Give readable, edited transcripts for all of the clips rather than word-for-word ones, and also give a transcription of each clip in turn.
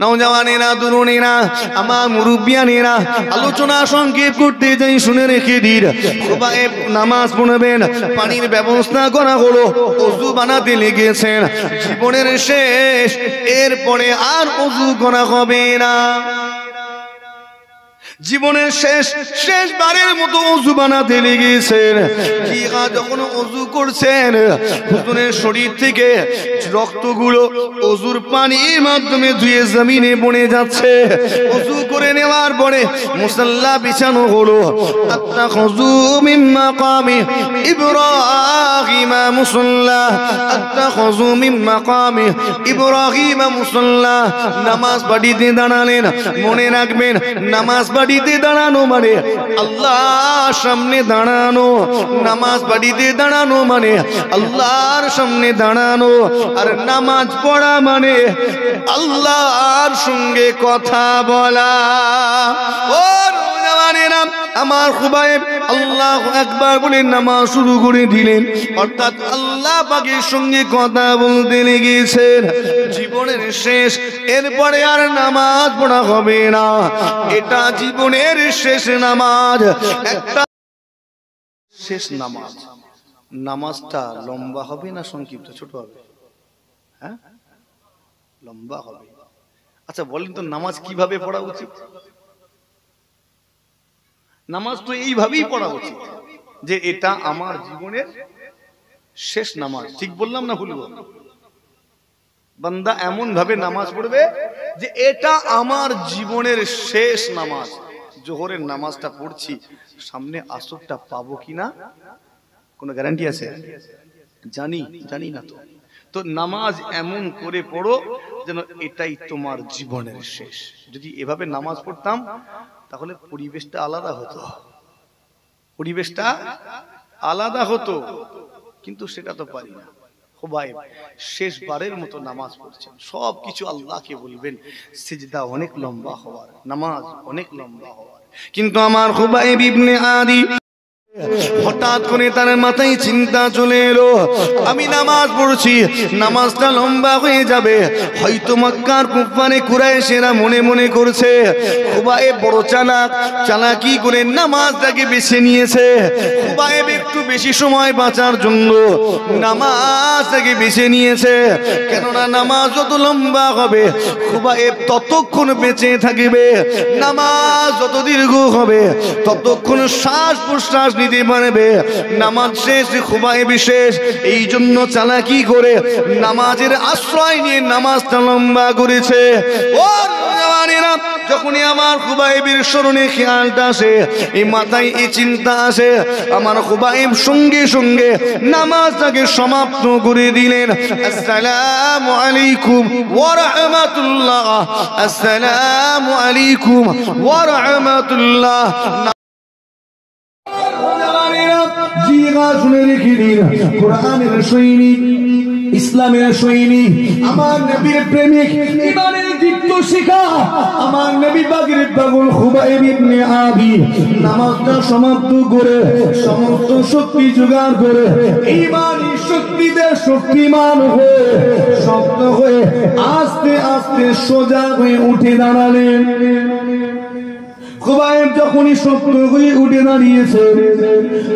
নওজওয়ানেরা, তরুণেরা, আমার মুরব্বিয়ানেরা, আলোচনা সংক্ষেপ করতে যাই, শুনে রেখে দিন। নামাজ পড়বেন, পানির ব্যবস্থা করা হলো, ওযু বানাতে লেগেছেন, জীবনের শেষ, এরপরে আর ওযু করা হবে না। জীবনের শেষবারের মতো ওযু বানাতে লেগেছেন। কি যখন ওযু করছেন, হুজুরের শরীর থেকে রক্তগুলো ওযুর পানির মাধ্যমে ধুয়ে জমিনে পড়ে যাচ্ছে। ওযু করে নেওয়ার পরে মুসাল্লা বিছানো হলো। আত্তাখাযু মিন মাকামি ইব্রাহিম মুসাল্লা, আত্তাখাযু মিন মাকামি ইব্রাহিম মুসাল্লা। নামাজ বাড়িতে দাঁড়ালেন। মনে রাখবেন, নামাজ বাড়িতে দাঁড়ানো মানে আল্লাহর সামনে দাঁড়ানো। নামাজ বাড়িতে দাঁড়ানো মানে আল্লাহর সামনে দাঁড়ানো। আর নামাজ পড়া মানে আল্লাহর সঙ্গে কথা বলা। ও নওজওয়ানেরা, আমার খুবাইব আল্লাহু আকবার বলে নামাজ শুরু করে দিলেন, অর্থাৎ আল্লাহ পাকের সঙ্গে কথা বলতে লেগেছেন। জীবনের শেষ, এরপরে আর নামাজ পড়া হবে না। এটা জীবনের শেষ নামাজ, একটা শেষ নামাজ। নামাজটা লম্বা হবে না সংক্ষিপ্ত, ছোট হবে? হ্যাঁ, লম্বা হবে। আচ্ছা বলেন তো, নামাজ কিভাবে পড়া উচিত? নামাজ তো এইভাবেই পড়া উচিত যে এটা আমার জীবনের শেষ নামাজ। ঠিক বললাম না ভুল বললাম? বান্দা এমন ভাবে নামাজ পড়বে যে এটা আমার জীবনের শেষ নামাজ। জোহরের নামাজটা পড়ছি, সামনে আসরটা পাবো কিনা কোনো গ্যারান্টি আছে? জানি না। তো নামাজ এমন করে পড়ো যেন এটাই তোমার জীবনের শেষ। যদি এভাবে নামাজ পড়তাম তাহলে পরিবেশটা আলাদা হতো, কিন্তু সেটা তো পারি না। খুবাইব শেষবারের মতো নামাজ পড়ছেন, সবকিছু আল্লাহকে বলবেন। সিজদা অনেক লম্বা হওয়ার, নামাজ অনেক লম্বা হওয়ার, কিন্তু আমার খুবাইব ইবনে আদি হঠাৎ করে তার মাথায় চিন্তা চলে এলো, আমি নামাজ পড়ছি, নামাজটা লম্বা হয়ে যাবে। হয়তো মক্কার কুফারে কুরাইশেরা মনে মনে করছে খুবাইব বড় চালাকি করে নামাজটাকে বেছে নিয়েছে। খুবাইব একটু বেশি সময় বাঁচার জন্য নামাজটাকে বেছে নিয়েছে। কেননা নামাজ যত লম্বা হবে খুবাইব ততক্ষণ বেঁচে থাকবে, নামাজ যত দীর্ঘ হবে ততক্ষণ শ্বাস প্রশ্বাস নিতে পারবে। নামাজ শেষ, খুবাইব শেষ। এই জন্য চালাকি করে নামাজের আশ্রয় নিয়ে নামাজটা লম্বা করেছে। ও নওজওয়ানেরা, যখনই আমার খুবাইবের স্মরণে খেয়ালটা আসে, এই মাথায় এই চিন্তা আসে, আমার খুবাইব সঙ্গে সঙ্গে নামাজটাকে সমাপ্ত করে দিলেন। আসসালামু আলাইকুম ওয়া রাহমাতুল্লাহ, আসসালামু আলাইকুম ওয়া রাহমাতুল্লাহ। শুনে রেখে দিন, কোরআনের সৈনিক, ইসলামের সৈনিক, আমার নবীর প্রেমিক, ইমানের দীপ্ত শিখা, আমার নবী পাকের পাগল খুবাইব ইবনে আদি নামাজটা সমাপ্ত করে সমস্ত শক্তি জোগাড় করে ইমানি শক্তিতে শক্তিমান হয়ে শক্ত হয়ে আস্তে আস্তে সোজা হয়ে উঠে দাঁড়ালেন। খুবাইব যখনই শক্ত হয়ে উঠে দাঁড়িয়েছে,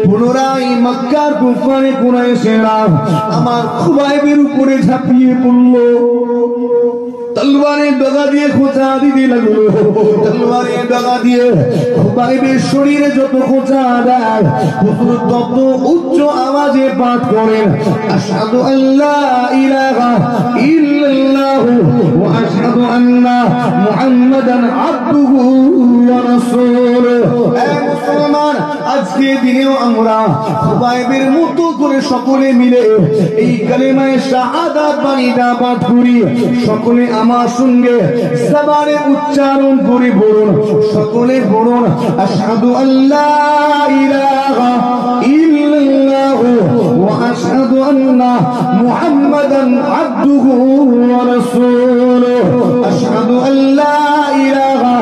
পুনরায় মক্কার কুফারে কুরাইশেরা আমার খুবাইবের উপরে ঝাঁপিয়ে পড়ল। তলোয়ারের ডগা দিয়ে খোঁচা দিতে লাগলো। তলোয়ারের ডগা দিয়ে খুবাইবের শরীরে যত খোঁচা দেয়, হুজুর তত উচ্চ আওয়াজে পাঠ করেন, আশহাদু আল্লা ইলাহা ইল্লাল্লাহ ওয়া আশহাদু আন্না মুহাম্মাদান আবদুহু ওয়া রাসূলুহু। হে মুসলমান, আজকে দিনেও আমরা খুবাইবের মতো করে সকলে মিলে এই কালেমায়ে শাহাদাত বাণীটা পাঠ করি। সকলে আমার সঙ্গে জবানে উচ্চারণ করে বলুন, সকলে বলুন, আশহাদু আল্লা ইলাহা ইল্লাল্লাহ ওয়া আশহাদু আন্না মুহাম্মাদান আবদুহু ওয়া রাসূলুহু। আশহাদু আল্লা ইলাহা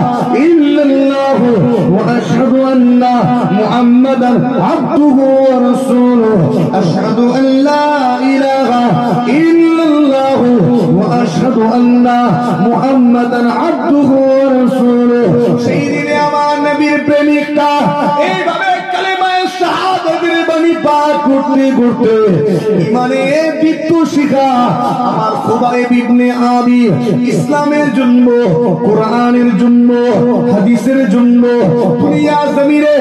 ইল্লাল্লাহ ওয়া আশহাদু আন্না মুহাম্মাদান আবদুহু ওয়া রাসূলুহু। আশহাদু আল্লা ইলাহা ইল্লাল্লাহ ওয়া আশহাদু আশহাদু আন্না মুহাম্মাদান আবদুহু ওয়া রাসূলুহু। সেই দিনে আমার নবীর প্রেমিকটা এইভাবে কালেমায়ে শাহাদাতের বাণী পাঠ করতে করতে ইমানের বিদ্যুৎ শিখা আমার খুবাইব ইবনে আদি ইসলামের জন্য, কোরআনের জন্য, হাদিসের জন্য, দুনিয়া জমিনে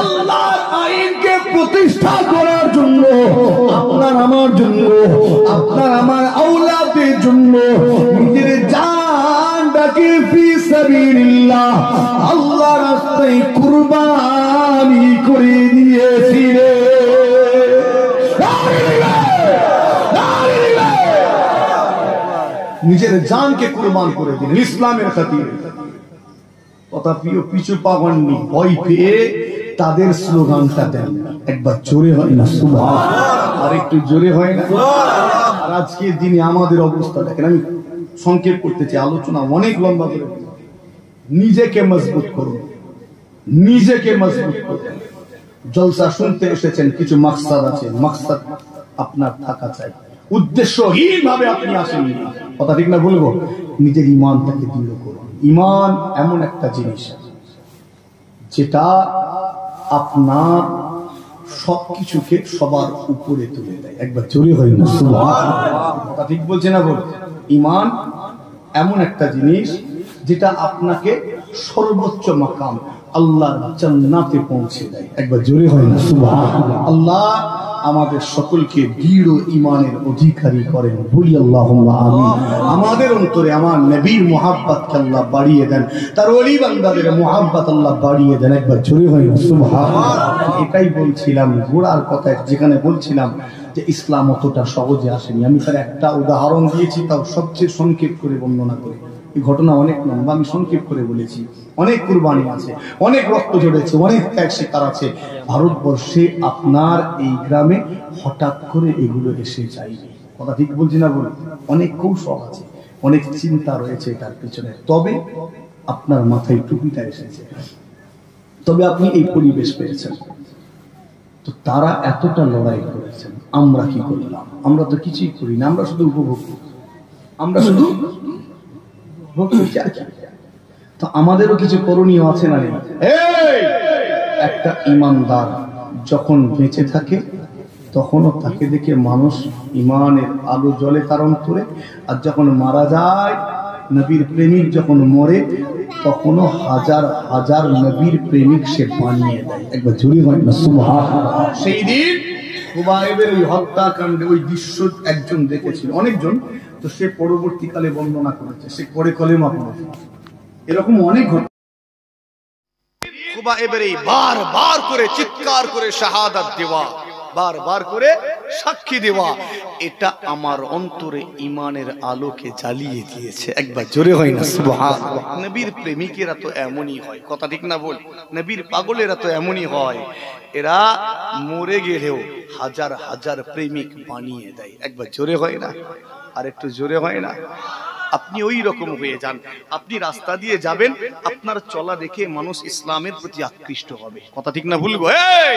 আল্লাহর আইনকে প্রতিষ্ঠা করার জন্য, আপনার আমার জন্য, আপনার আমার আওলাদের জন্য নিজের জানটাকে ফি সাবিলিল্লাহ আল্লাহর রাস্তায় কুরবানি করে দিয়েছিলেন। নিজের জানকে কুরবান করে দিলেন ইসলামের খাতিরে। কথা প্রিয় পিছু পাওয়াননি, ভয় পেয়ে তাদের স্লোগানটা দেন। একবার জোরে হয় না সুবহানাল্লাহ, আর একটু জোরে হয় না। আর আজকের দিনে আমাদের অবস্থা দেখেন, আমি সংক্ষেপ করতে চাই, আলোচনা অনেক লম্বা করে। নিজেকে মজবুত করুন, নিজেকে মজবুত করুন। জলসা শুনতে এসেছেন, কিছু মাকসাদ আছে, মাকসাদ আপনার থাকা চাই, উদ্দেশ্যহীন ভাবে আপনি আসেননি। কথা ঠিক না বলবো? নিজের ঈমানটাকে দৃঢ় করুন। ঈমান এমন একটা জিনিস যেটা আপনার সবকিছুকে সবার উপরে তুলে দেয়। একবার জোরে হয় না সুবহানাল্লাহ। কথা ঠিক বলছে না বল? ঈমান এমন একটা জিনিস যেটা আপনাকে সর্বোচ্চ মাকাম আল্লাহর জান্নাতে পৌঁছে দেয়। একবার জোরে হয় না সুবহানাল্লাহ। আল্লাহ আমাদের সকলকে দৃঢ় ঈমানের অধিকারী করেন, বলি আল্লাহুম্মা আমিন। আমাদের অন্তরে আমার নবীর মুহাব্বতকে আল্লাহ বাড়িয়ে দেন, তার ওলি বান্দাদের মুহাব্বত আল্লাহ বাড়িয়ে দেন। একবার জোরে হয় না সুবহানাল্লাহ। এটাই বলছিলাম গোড়ার কথা, যেখানে বলছিলাম যে ইসলাম অতটা সহজে আসেনি। আমি তার একটা উদাহরণ দিয়েছি, তাও সবচেয়ে সংক্ষেপ করে বর্ণনা করে। এই ঘটনা অনেক লম্বা, আমি সংক্ষেপ করে বলেছি। অনেক কুরবানি আছে, অনেক রক্ত ঝরেছে, অনেক ত্যাগ শিকার আছে। ভারতবর্ষে আপনার এই গ্রামে হঠাৎ করে এগুলো এসে যায়নি। কথা ঠিক বলছি না বল? অনেক কৌশল আছে, অনেক চিন্তা রয়েছে তার পিছনে। তবে আপনার মাথায় টুপিটা এসেছে, তবে আপনি এই পরিবেশ পেয়েছেন। তো তারা এতটা লড়াই করেছেন, আমরা কি করলাম? আমরা তো কিছুই করি না, আমরা শুধু উপভোগ করি, আমরা শুধু তো আমাদেরও কিছু করণীয় আছে না নেই? একটা ঈমানদার যখন বেঁচে থাকে তখনও তাকে দেখে মানুষ ঈমানের আলো জ্বলে তার অন্তরে, আর যখন মারা যায়, নবীর প্রেমিক যখন মরে, তখনও হাজার হাজার নবীর প্রেমিক সে বানিয়ে দেয়। একবার জোরে হয় না সুবহানাল্লাহ। সেই দিন খুবাইবের ওই হত্যাকাণ্ডে ওই দৃশ্য একজন দেখেছিল, অনেকজন। তো সে পরবর্তীকালে বর্ণনা করেছে, সে পরে কলেমা পড়েছে। এরকম অনেক ঘটনা। খুবাইবের এই বারবার করে চিৎকার করে শাহাদাত দেওয়া, বারবার করে সাক্ষী দেওয়া, এটা আমার অন্তরে ঈমানের আলোকে জ্বালিয়ে দিয়েছে। একবার জোরে হয় না সুবহানাল্লাহ। নবীর প্রেমিকেরা তো এমনই হয়, কথা ঠিক না বল? নবীর পাগলেরা তো এমনই হয়, এরা মরে গেলেও হাজার হাজার প্রেমিক বানিয়ে দেয়। একবার জোরে হয় না? আর একটু জোরে হয় না? আপনি ওই রকম হয়ে যান। আপনি রাস্তা দিয়ে যাবেন, আপনার চলা দেখে মানুষ ইসলামের প্রতি আকৃষ্ট হবে। কথা ঠিক না ভুলবো? এই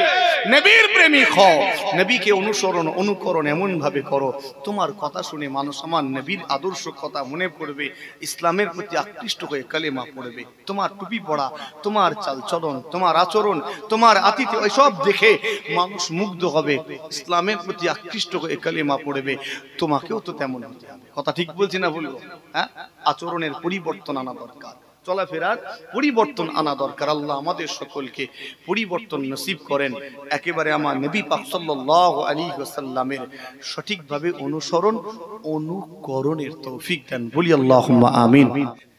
নবীর প্রেমিক হও, নবীকে অনুসরণ অনুকরণ এমন ভাবে করো, তোমার কথা শুনে মানুষ আমার নবীর আদর্শ কথা মনে পড়বে, ইসলামের প্রতি আকৃষ্ট হয়ে কালেমা পড়বে। তোমার টুপি পড়া, তোমার চাল চলন, তোমার আচরণ, তোমার আতিথ্য, এসব দেখে মানুষ মুগ্ধ হবে, ইসলামের প্রতি আকৃষ্ট হয়ে কালেমা পড়বে। তোমাকেও তো তেমন হতে হবে। কথা ঠিক বলছি না বলবো? হ্যাঁ, আচরণের পরিবর্তন আনা দরকার, চলাফেরার পরিবর্তন আনা দরকার। আল্লাহ আমাদের সকলকে পরিবর্তন নসিব করেন। একেবারে আমার নবী পাক সাল্লাল্লাহু আলাইহি ওয়াসাল্লামের সঠিকভাবে অনুসরণ অনুকরণের তৌফিক দেন, বলি আল্লাহুম্মা আমিন।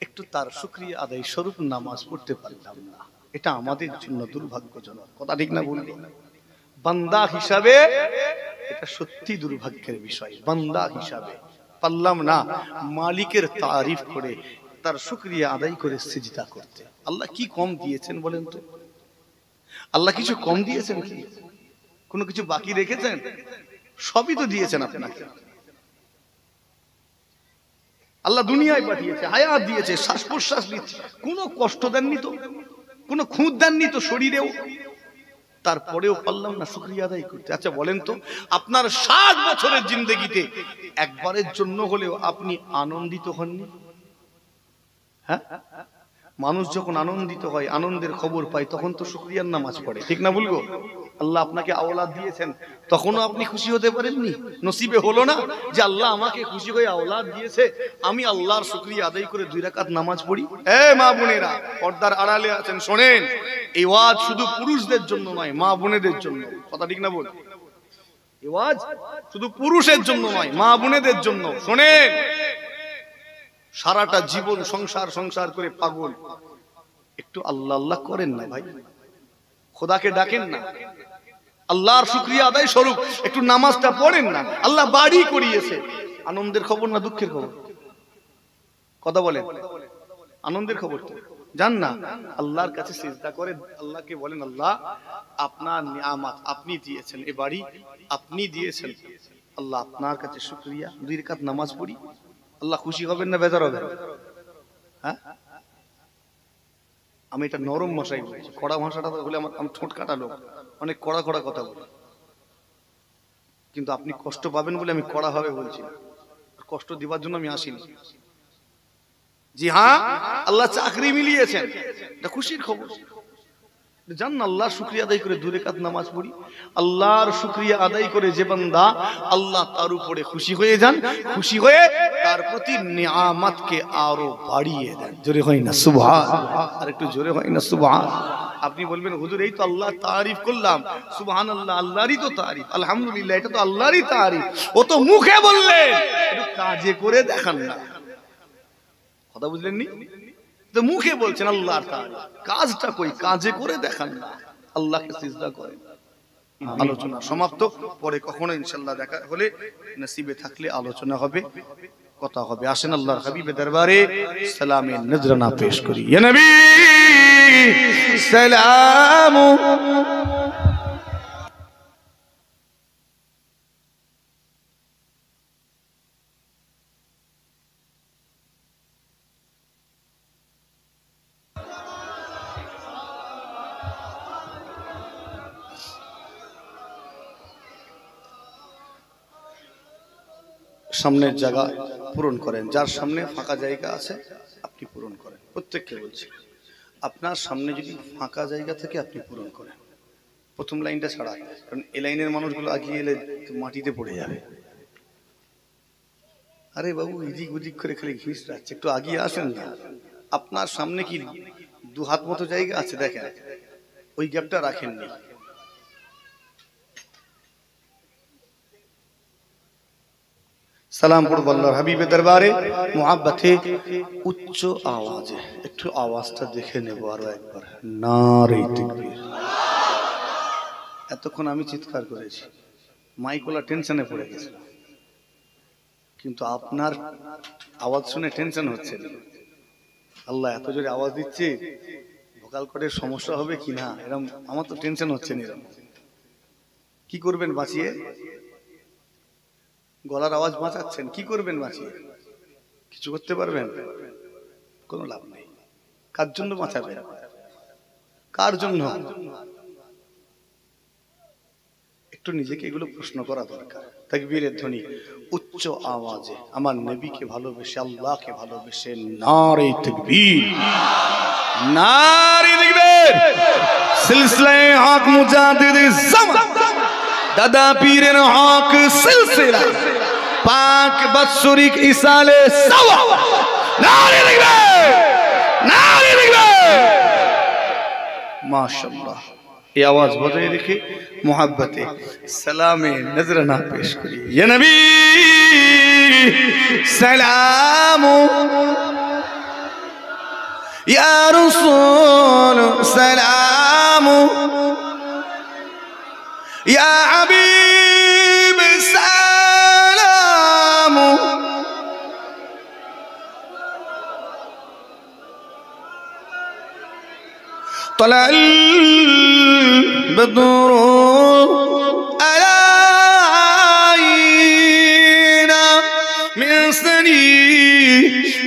একটু তার শুকরিয়া আদায় স্বরূপ নামাজ পড়তে পারলাম না, এটা আমাদের জন্য দুর্ভাগ্যজনক। কথা ঠিক না বলবো? বান্দা হিসাবে এটা সত্যি দুর্ভাগ্যের বিষয়। বান্দা হিসাবে পারলাম না মালিকের তারিফ করে, তার শুকরিয়া আদায় করে সিজদা করতে। আল্লাহ কি কম দিয়েছেন বলেন তো? আল্লাহ কিছু কম দিয়েছেন কি? কোনো কিছু বাকি রেখেছেন? সবই তো দিয়েছেন আপনাকে। আল্লাহ দুনিয়ায় পাঠিয়েছে, হায়াত দিয়েছে, শ্বাস প্রশ্বাস দিচ্ছে, কোনো কষ্ট দেননি তো, কোনো খুঁত দেননি তো শরীরেও। তারপরেও পারলাম না শুকরিয়া আদায় করতে। আচ্ছা বলেন তো, আপনার 60 বছরের জিন্দেগিতে একবারের জন্য হলেও আপনি আনন্দিত হননি? হ্যাঁ, মানুষ যখন আনন্দিত হয়, আনন্দের খবর পায়, তখন তো শুকরিয়ার নামাজ পড়ে, ঠিক না বলবো? আল্লাহ আপনাকে আওলাদ দিয়েছেন, তখনও আপনি খুশি হতে পারেননি? নসিবে হলো না যে আল্লাহ আমাকে খুশি হয়ে আওলাদ দিয়েছে, আমি আল্লাহর শুকরিয়া আদায় করে 2 রাকাত নামাজ পড়ি? মা বোনেরা, পর্দার আড়ালে আছেন, শোনেন, এই ওয়াজ শুধু পুরুষদের জন্য নয়, মা বোনেদের জন্য। কথা ঠিক না বল? এই ওয়াজ শুধু পুরুষের জন্য নয়, মা বোনেদের জন্য। শোনেন, সারাটা জীবন সংসার সংসার করে পাগল, একটু আল্লাহ আল্লাহ করেন না ভাই, খোদাকে ডাকেন না, আল্লাহর শুকরিয়া আদায় স্বরূপ একটু নামাজটা পড়েন না। আল্লাহ বাড়ি করিয়েছে, আনন্দের খবর না দুঃখের খবর? কথা বলেন, আনন্দের খবর তো জান না। আল্লাহর কাছে সিজদা করে আল্লাহকে বলেন, আল্লাহ আপনার নিয়ামত আপনি দিয়েছেন, এ বাড়ি আপনি দিয়েছেন, আল্লাহ আপনার কাছে শুকরিয়া। 2 রাকাত নামাজ পড়ি, আল্লাহ খুশি হবেন না বেজার হবেন? হ্যাঁ, আমি এটা নরম ভাষায় বলছি, কড়া ভাষাটা হলে আমি ঠোঁট কাটা লোক, অনেক কড়া কড়া কথা বলি, কিন্তু আপনি কষ্ট পাবেন বলে আমি কড়া ভাবে বলছি না, কষ্ট দিবার জন্য আমি আসিনি। জি হ্যাঁ, আল্লাহ চাকরি মিলিয়েছেন, এটা খুশির খবর। জান না, আল্লাহর শুকরিয়া আদায় করে 2 রাকাত নামাজ পড়ি, আল্লাহর শুকরিয়া আদায় করে যে বান্দা, আল্লাহ তার উপরে খুশি হয়ে যান, খুশি হয়ে তার প্রতি নিয়ামতকে আরো বাড়িয়ে দেন। জোরে হয় না সুবহানাল্লাহ? আর একটু জোরে হয় না সুবহানাল্লাহ? আপনি বলবেন, হুজুর এই তো আল্লাহ তারিফ করলাম, সুবহানাল্লাহ, আল্লাহরই তো তারিফ, আলহামদুলিল্লাহ, এটা তো আল্লাহরই তারিফ, ও তো মুখে বললেন, একটু কাজে করে দেখান না। কথা বুঝলেন নি? তো মুখে বলছেন আল্লাহর তারিফ, কাজটা কই? কাজে করে দেখান না, আল্লাহকে সিজদা করেন। আলোচনা সমাপ্ত, পরে কখনো ইনশাআল্লাহ দেখা হলে নসিবে থাকলে আলোচনা হবে, কথা হবে। আসেন আল্লাহর হাবিবের দরবারে সালামের নজরানা পেশ করি। ইয়া নবী সালাম। সামনের জায়গা পূরণ করেন, যার সামনে ফাঁকা জায়গা আছে আপনি পূরণ করেন। প্রত্যেককে বলছি, আপনার সামনে যদি ফাঁকা জায়গা থেকে আপনি পূরণ করেন, প্রথম লাইনটা ছাড়া, কারণ এই লাইনের মানুষগুলো আগিয়ে এলে মাটিতে পড়ে যাবে। আরে বাবু, এদিক ওদিক করে খালি ঘিস রাখছে, একটু আগিয়ে আসেন না। আপনার সামনে কি 2 হাত মতো জায়গা আছে, দেখেন, ওই গ্যাপটা রাখেননি। সালাম পড়ব আল্লাহর হাবিবের দরবারে মুহাব্বতে, উচ্চ আওয়াজে। একটু আওয়াজটা দেখে নেব আরো একবার। নারে তাকবীর। এতক্ষণ আমি চিৎকার করেছি, মাইকওয়ালা টেনশনে পড়ে গেছে, কিন্তু আপনার আওয়াজ শুনে টেনশন হচ্ছে না। আল্লাহ এত জোরে আওয়াজ দিচ্ছে, ভোকাল কর্ডের সমস্যা হবে কি না, এরকম আমার তো টেনশন হচ্ছে না। এরকম কি করবেন বাঁচিয়ে? গলার আওয়াজ বাঁচাচ্ছেন, কি করবেন বাঁচিয়ে? কিছু করতে পারবেন? কোনো লাভ নেই। কার জন্য বাঁচাবেন? কার জন্য? একটু নিজেকে এগুলো প্রশ্ন করা দরকার। তাকবীরের ধ্বনি উচ্চ আওয়াজে, আমার নবীকে ভালোবেসে, আল্লাহকে ভালোবেসে, নারে তাকবীর, নারে তাকবীর। সিলসিলায়ে হক মুজাদ্দিদ জামান, দাদা পীরের হক সিলসিলা, পাক বাৎসরিক ইসালে সাওয়া, নারে তাকবীর, নারে তাকবীর। মাশাআল্লাহ। এই আওয়াজ বজায় রেখে মোহাব্বতে সালামে নজরানা পেশ করি। ইয়া নবী সালাম, ইয়া রাসূল সালাম, ইয়া হাবিব সালাম, طلع البدر علينا من ثنيات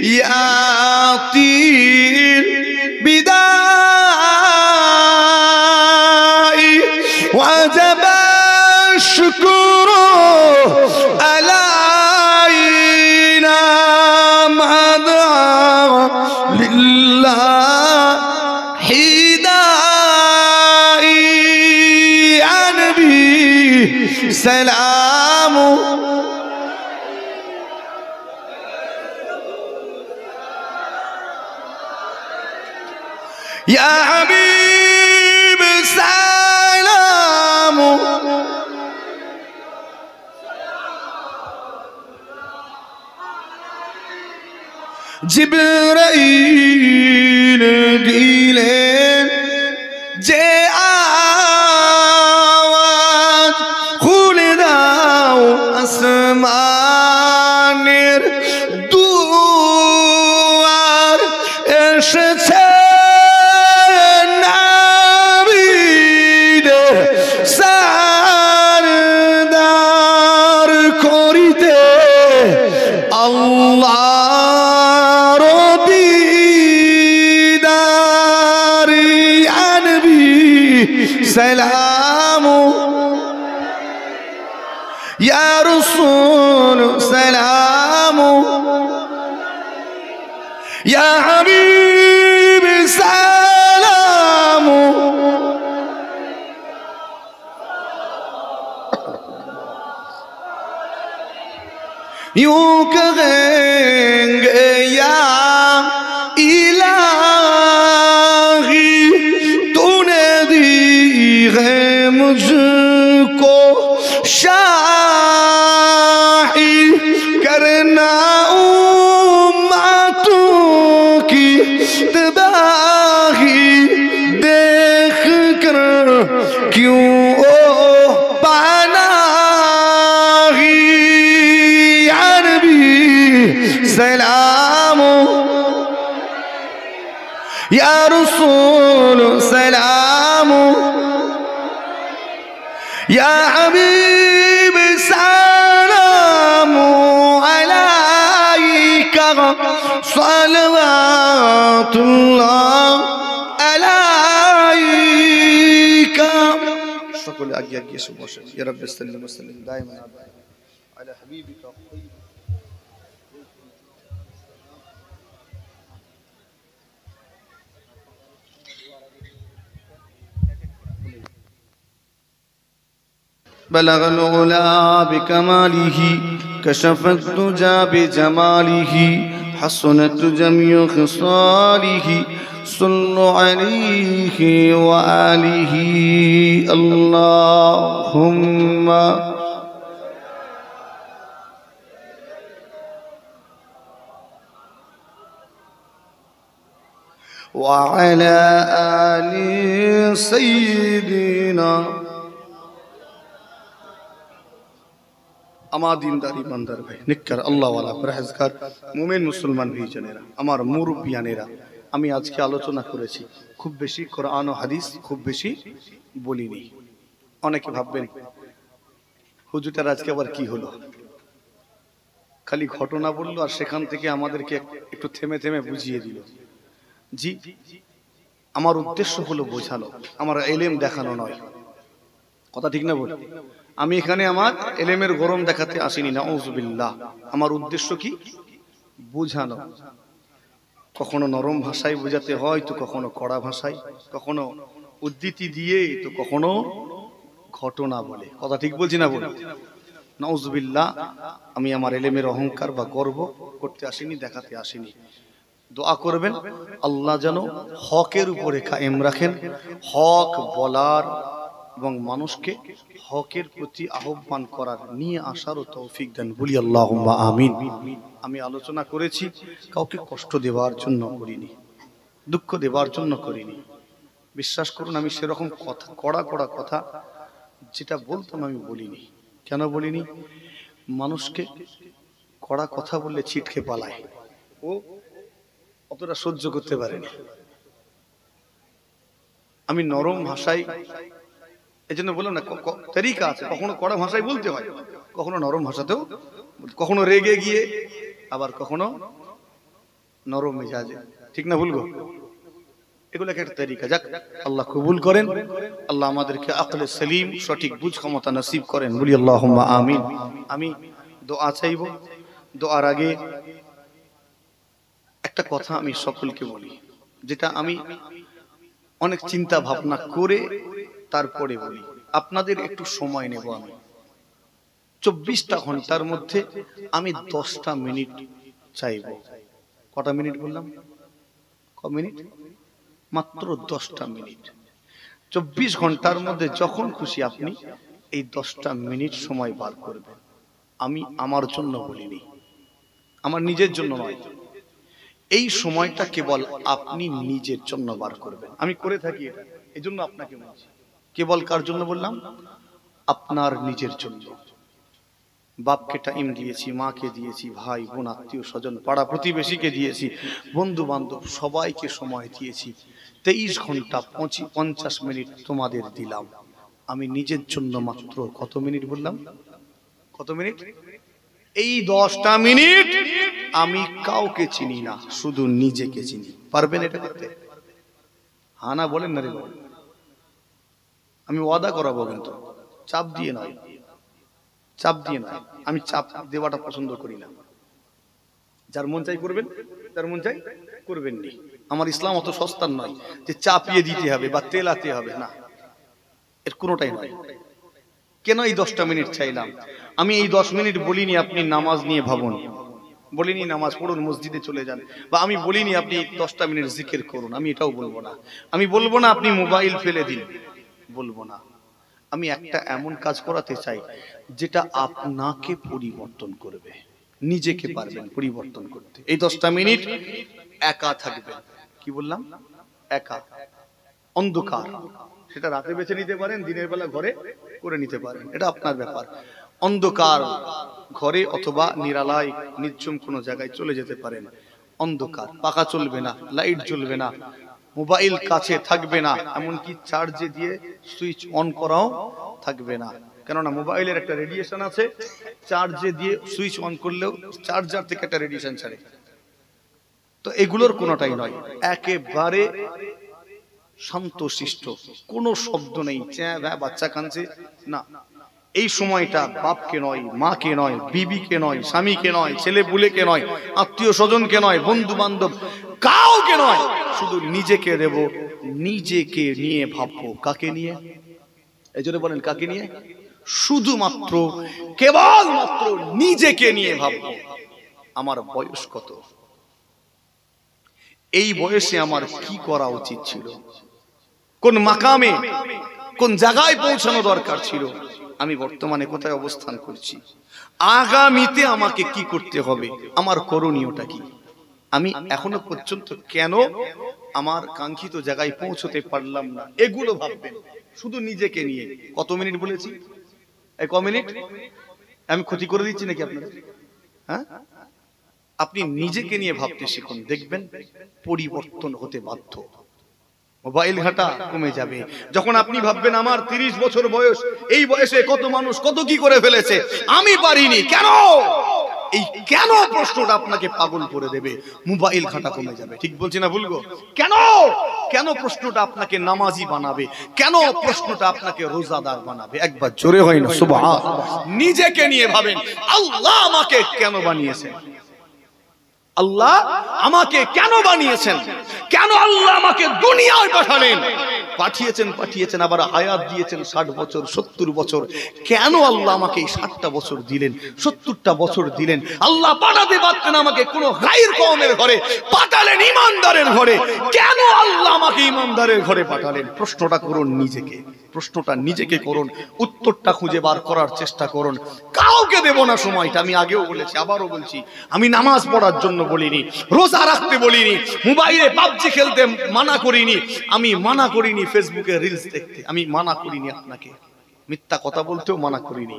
البداء লিল্লাহি দাই ইয়া নবী সালামু ইয়া হাবিব সালামু জিবরাইল দিলেন যে আওয়াজ খুলে দাও আসমানের দুয়ার এসেছে নাবিদের সারদার করিতে আল্লাহ سلام يا رسول سلام يا حبيب سلام यूं कहेंगे या इलाही तूने दी है मुझको शाही करना उम्मतों की तबाही देख कर क्यों ओ पनाही या नबी सलाम या रसूल सलाम या हबीब सलाम अलैका सलवातुल्लाह अलैका সকলে আগে এসে বসেন ইয়া রাব্বি সাল্লাল্লাহু আলাইহি ওয়াসাল্লাম দাইমান আলা হাবিবিকা بلغ العلا بكماله كشف الدجى بجماله حسنت جميع خصاله صلوا عليه وآله اللهم وعلى آل سيدنا আমার দিনদার ইমানদার ভাই নিককার আল্লাহওয়ালা পরহেজগার মুমিন মুসলমান ভাইজানেরা আমার মুরব্বিয়ানেরা আমি আজকে আলোচনা করেছি খুব বেশি কোরআন ও হাদিস খুব বেশি বলিনি অনেকে ভাববেন হুজুরটার আজকে আবার কি হলো খালি ঘটনা বললো আর সেখান থেকে আমাদেরকে একটু থেমে থেমে বুঝিয়ে দিল জি আমার উদ্দেশ্য হলো বোঝানো আমার ইলম দেখানো নয় কথা ঠিক না বল আমি এখানে আমার ইলমের গরম দেখাতে আসিনি নাউযুবিল্লাহ আমার উদ্দেশ্য কি বোঝানো কখনো নরম ভাষায় বোঝাতে হয় তো কখনো কড়া ভাষায় কখনো উদ্ধৃতি দিয়ে তো কখনো ঘটনা বলে কথা ঠিক বলছি না বল নাউযুবিল্লাহ আমি আমার ইলমের অহংকার বা গর্ব করতে আসিনি দেখাতে আসিনি দোয়া করবেন আল্লাহ যেন হকের উপরে কায়েম রাখেন হক বলার এবং মানুষকে হকের প্রতি আহ্বান করার নিয়ে আসারও তৌফিক দেন বলি আল্লাহুম্মা আমিন আমি আলোচনা করেছি কাউকে কষ্ট দেওয়ার জন্য করিনি দুঃখ দেওয়ার জন্য করিনি বিশ্বাস করুন আমি সেরকম কথা কড়া কড়া কথা যেটা বলতাম আমি বলিনি কেন বলিনি মানুষকে কড়া কথা বললে ছিটকে পালায় ও অতটা সহ্য করতে পারেনি আমি নরম ভাষায় এজন্য বললাম না তরিকা আছে কখনো কড়া ভাষায় বলতে হয় কখনো নরম ভাষাতেও কখনো রেগে গিয়ে আবার কখনো নরম মেজাজে ঠিক না ভুলবো এগুলো একটা তরিকা যাক আল্লাহ কবুল করেন আল্লাহ আমাদেরকে আকলে সলিম সঠিক বুঝ ক্ষমতা নসিব করেন বলি আল্লাহুম্মা আমিন আমি দোয়া চাইব দোয়ার আগে একটা কথা আমি সকলকে বলি, যেটা আমি অনেক চিন্তা ভাবনা করে তারপরে বলি। আপনাদের একটু সময় নেব। আমি 24টা ঘন্টার মধ্যে আমি 10টা মিনিট চাইব। কটা মিনিট বললাম? ক মিনিট? মাত্র 10টা মিনিট। 24 ঘন্টার মধ্যে যখন খুশি আপনি এই 10টা মিনিট সময় বার করবেন। আমি আমার জন্য বলিনি, আমার নিজের জন্য নয়। এই সময়টা কেবল আপনি নিজের জন্য বার করবেন। আমি করে থাকি এটা, এই জন্য আপনাকে বলছি। কেবল কার জন্য বললাম? আপনার নিজের জন্য। বাপকে টাইম দিয়েছি, মাকে দিয়েছি, ভাই বোন আত্মীয় স্বজন পাড়া প্রতিবেশীকে দিয়েছি, বন্ধু বান্ধব সবাইকে সময় দিয়েছি। 23 ঘন্টা 50 মিনিট তোমাদের দিলাম। আমি নিজের জন্য মাত্র কত মিনিট বললাম? কত মিনিট? এই 10টা মিনিট আমি কাউকে চিনি না, শুধু নিজেকে চিনি। পারবেন এটা করতে? হ্যাঁ না বলেন না রে বাবা। আমি ওয়াদা করাবো, কিন্তু চাপ দিয়ে নয়, চাপ দিয়ে নয়। আমি চাপ দেওয়াটা পছন্দ করি না। যার মন চাই করবেন, যার মন চাই করবেন নি। আমার ইসলাম অত সস্তার নয় যে চাপিয়ে দিতে হবে বা তেলাতে হবে, না, এর কোনোটাই নয়। কেন এই 10টা মিনিট চাইলাম? আমি এই 10 মিনিট বলিনি আপনি নামাজ নিয়ে ভাবুন, বলিনি নামাজ পড়ুন, মসজিদে চলে যান, বা আমি বলিনি আপনি 10টা মিনিট জিকির করুন। আমি এটাও বলবো না। আমি বলবো না আপনি মোবাইল ফেলে দিন, বলবো না। আমি একটা এমন কাজ করাতে চাই যেটা আপনাকে পরিবর্তন করবে। নিজেকে পারবেন পরিবর্তন করতে। এই 10টা মিনিট একা থাকবেন। কি বললাম? একা। অন্ধকার, সেটা রাতে বেছে নিতে পারেন, দিনের বেলা ঘরে করে নিতে পারেন, এটা আপনার ব্যাপার। অন্ধকার ঘরে অথবা নিরালায় নির্জম কোনো জায়গায় চলে যেতে পারেন। অন্ধকার, পাখা চলবে না, লাইট জ্বলবে না, মোবাইল কাছে থাকবে না, এমনকি চার্জে দিয়ে সুইচ অন করাও থাকবে না। কেননা মোবাইলের একটা রেডিয়েশন আছে, চার্জে দিয়ে সুইচ অন করলেও চার্জার থেকে একটা রেডিয়েশন ছাড়ে। তো এগুলোর কোনোটাই নয়, একেবারে শান্তশিষ্ট, কোনো শব্দ নেই, চ্যাঁ ভ্যা বাচ্চা কাঁদছে না। এই সময়টা বাপকে নয়, মাকে নয়, বিবিকে নয়, স্বামীকে নয়, ছেলে পুলেকে নয়, আত্মীয় স্বজনকে নয়, বন্ধু বান্ধব কাউকে নয়, শুধু নিজেকে দেব। নিজেকে নিয়ে ভাববো। কাকে নিয়ে? এই জন্য বলেন কাকে নিয়ে? শুধুমাত্র কেবলমাত্র নিজেকে নিয়ে ভাববো। আমার বয়স কত? এই বয়সে আমার কি করা উচিত ছিল? কোন মাকামে, কোন জায়গায় পৌঁছানো দরকার ছিল? আমি বর্তমানে কোথায় অবস্থান করছি? আগামীতে আমাকে কি করতে হবে? আমার করণীয়টা কি? আমি এখনো পর্যন্ত কেন আমার কাঙ্ক্ষিত জায়গায় পৌঁছতে পারলাম না? এগুলো ভাববেন শুধু নিজেকে নিয়ে। কত মিনিট বলেছি? এই ক মিনিট? আমি ক্ষতি করে দিচ্ছি নাকি আপনাদের? হ্যাঁ, আপনি নিজেকে নিয়ে ভাবতে শিখুন, দেখবেন পরিবর্তন হতে বাধ্য। মোবাইল ঘাটা কমে যাবে যখন আপনি ভাববেন আমার 30 বছর বয়স, এই বয়সে কত মানুষ কত কি করে ফেলেছে, আমি পারিনি কেন? এই কেন প্রশ্নটা আপনাকে পাগল করে দেবে। মোবাইল ঘাটা কমে যাবে। ঠিক বলছি না ভুলগো? কেন? কেন প্রশ্নটা আপনাকে নামাজি বানাবে? কেন প্রশ্নটা আপনাকে রোজাদার বানাবে? একবার জোরে হয় না সুবহানাল্লাহ। নিজেকে নিয়ে ভাবেন, আল্লাহ আমাকে কেন বানিয়েছেন? আল্লাহ আমাকে কেন বানিয়েছেন? কেন আল্লাহ আমাকে দুনিয়ায় পাঠালেন? পাঠিয়েছেন আবার হায়াত দিয়েছেন 60 বছর 70 বছর। কেন আল্লাহ আমাকে এই 60টা বছর দিলেন, 70টা বছর দিলেন? আল্লাহ পাঠাতে পারতেন আমাকে কোন গায়র কওমের ঘরে, পাঠালেন ইমানদারের ঘরে। কেন আল্লাহ আমাকে ইমানদারের ঘরে পাঠালেন? প্রশ্নটা করুন নিজেকে, প্রশ্নটা নিজেকে করুন, উত্তরটা খুঁজে বার করার চেষ্টা করুন। কাউকে দেব না সময়টা। আমি আগেও বলেছি, আবারও বলছি, আমি নামাজ পড়ার জন্য বলিনি, রোজা রাখতে বলিনি, মোবাইলে পাবজি খেলতে মানা করিনি, আমি মানা করিনি ফেসবুকে রিলস দেখতে, আমি মানা করিনি আপনাকে মিথ্যা কথা বলতেও মানা করিনি।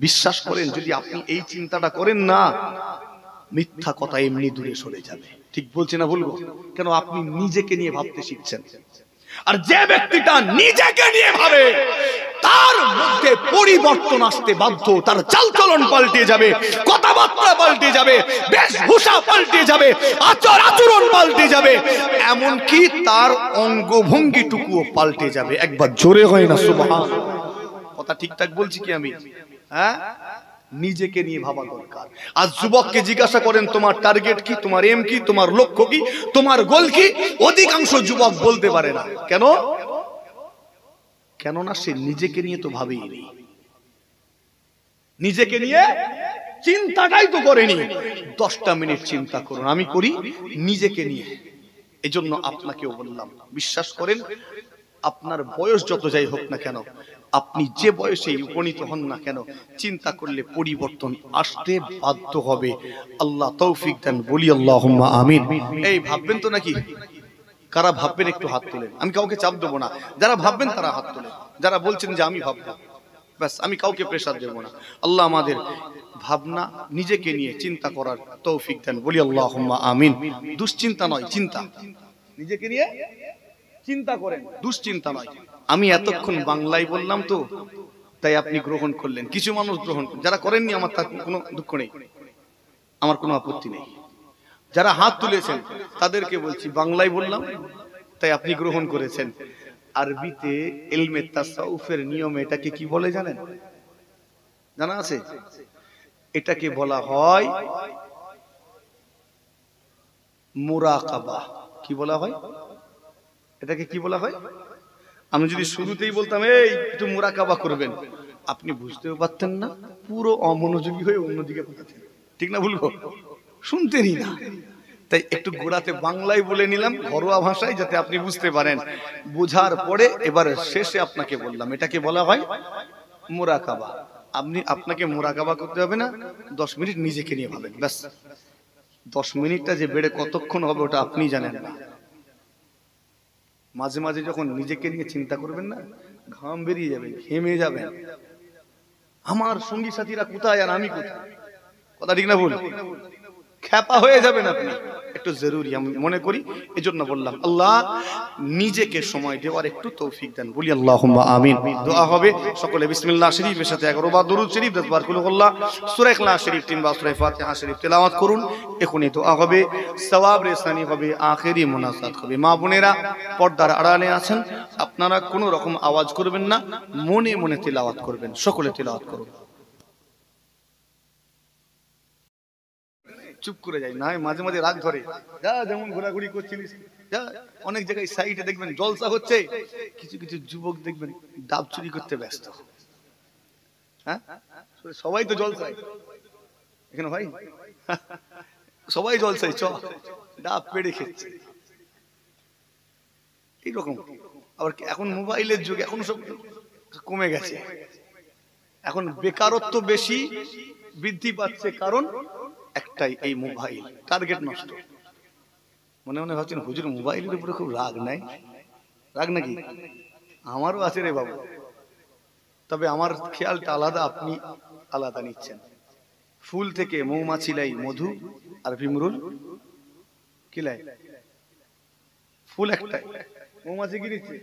বিশ্বাস করেন, যদি আপনি এই চিন্তাটা করেন না, মিথ্যা কথা এমনি দূরে সরে যাবে। ঠিক বলছি না বলবো? কেন? আপনি নিজেকে নিয়ে ভাবতে শিখছেন। আর যে ব্যক্তিটা নিজেকে নিয়ে ভাবে তার মধ্যে পরিবর্তন আসতে বাধ্য। তার চালচলন পাল্টে যাবে, কথাবার্তা পাল্টে যাবে, বেশভূষা পাল্টে যাবে, আচরণ পাল্টে যাবে, এমনকি তার অঙ্গভঙ্গিটুকুও পাল্টে যাবে। একবার জোরে হয় না সুবহানাল্লাহ? কথা ঠিকঠাক বলছি কি আমি? হ্যাঁ, নিজেকে নিয়ে ভাবা দরকার। আজ যুবককে জিজ্ঞাসা করেন তোমার টার্গেট কি, তোমার এম কি, তোমার লক্ষ্য কি, তোমার গোল কি, অধিকাংশ যুবক বলতে পারে না। কেন? কেননা সে নিজেকে নিয়ে তো ভাবেই নেই, নিজেকে নিয়ে চিন্তাটাই তো করেনি। 10টা মিনিট চিন্তা করুন, আমি করি নিজেকে নিয়ে। এজন্য আপনাকেও বললাম, বিশ্বাস করেন আপনার বয়স যত যাই হোক না কেন, আপনি যে বয়সে উপনীত হন না কেন, চিন্তা করলে পরিবর্তন আসতে বাধ্য হবে। আল্লাহ তৌফিক দেন, বলি আল্লাহুম্মা আমিন। এই ভাববেন তো নাকি? কারা ভাববেন একটু হাত তোলেন, আমি কাউকে চাপ দেবো না। যারা ভাববেন তারা হাত তোলেন, যারা বলছেন যে আমি ভাববো, ব্যাস আমি কাউকে প্রেসার দেব না। আল্লাহ আমাদের ভাবনা নিজেকে নিয়ে চিন্তা করার তৌফিক দেন, বলি আল্লাহুম্মা আমিন। দুশ্চিন্তা নয়, চিন্তা, নিজেকে নিয়ে চিন্তা করেন, দুশ্চিন্তা নয়। আমি এতক্ষণ বাংলায় বললাম তো, তাই আপনি গ্রহণ করলেন, কিছু মানুষ গ্রহণ করেন, যারা করেননি আমার তার কোনো দুঃখ নেই, আমার কোনো আপত্তি নেই। যারা হাত তুলেছেন তাদেরকে বলছি বাংলায় বললাম, তাই আপনি গ্রহণ করেছেন। আরবিতে ইলমে তাসাউফের নিয়মে এটাকে কি বলে জানেন? জানা আছে? এটাকে বলা হয় মুরাকাবা। কি বলা হয় এটাকে? কি বলা হয়? আমি যদি শুরুতেই বলতাম এই একটু মুরাকাবা করবেন, আপনি বুঝতেও পারতেন না, পুরো অমনোযোগী হয়ে অন্যদিকে পাঠাতেন। ঠিক না ভুলবো? শুনতেনই না। তাই একটু গোড়াতে বাংলায় বলে নিলাম, ঘরোয়া ভাষায়, যাতে আপনি বুঝতে পারেন। বোঝার পরে এবার শেষে আপনাকে বললাম, এটাকে বলা হয় মুরাকাবা। আপনাকে মুরাকাবা করতে হবে না, 10 মিনিট নিজেকে নিয়ে ভাবেন, ব্যাস। 10 মিনিটটা যে বেড়ে কতক্ষণ হবে ওটা আপনি জানেন না। মাঝে মাঝে যখন নিজেকে নিয়ে চিন্তা করবেন না, ঘাম বেরিয়ে যাবে, ঘেমে যাবেন। আমার সঙ্গী সাথীরা কোথায় আর আমি কোথায়, কথা ঠিক না ভুল? খ্যাপা হয়ে যাবেন আপনি। একটু জরুরি আমি মনে করি, এজন্য বললাম। আল্লাহ নিজেকে সময় দেওয়ার একটু তৌফিক দেন, বলি আল্লাহুম্মা আমিন। দোয়া হবে সকলে বিসমিল্লাহ শরীফের সাথে 11 বার দরুদ শরীফ, 10 বার কুলহুল্লাহ, সূরা ইখলাস শরীফ 3 বার, সূরা ফাতিহা শরীফ তেলাওয়াত করুন। এখনই দোয়া হবে, সওয়াব রেসানি হবে, আখেরি মুনাজাত হবে। মা বোনেরা পর্দার আড়ালে আছেন, আপনারা কোনো রকম আওয়াজ করবেন না, মনে মনে তেলাওয়াত করবেন। সকলে তেলাওয়াত করুন। চুপ করে যাই না, মাঝে মাঝে রাগ ধরে, যা যেমন ঘোরাঘুরি করছিলিস যা। অনেক জায়গায় সাইডে দেখবেন জলসা হচ্ছে, কিছু কিছু যুবক দেখবেন ডাব চুরি করতে ব্যস্ত। হ্যাঁ, সবাই তো জলসায় এখানে ভাই, সবাই জলসায়, চ ডাব পেড়ে খেচ্ছে এইরকম। আবার এখন মোবাইলের যুগ, এখন সব কমে গেছে। এখন বেকারত্ব বেশি বৃদ্ধি পাচ্ছে, কারণ একটাই, এই মোবাইল। টার্গেট নষ্ট। মনে মনে ভাবছেন হুজুর মোবাইলের উপরে খুব রাগ নাই? রাগ নাকি? আমারও আছে রে বাবু, তবে আমার খেয়ালটা আলাদা, আপনি আলাদা নিচ্ছেন। ফুল থেকে মৌমাছি লাই মধু, আর ভিমরুল কি লাই? ফুল একটাই, মৌমাছি কি নিচ্ছে?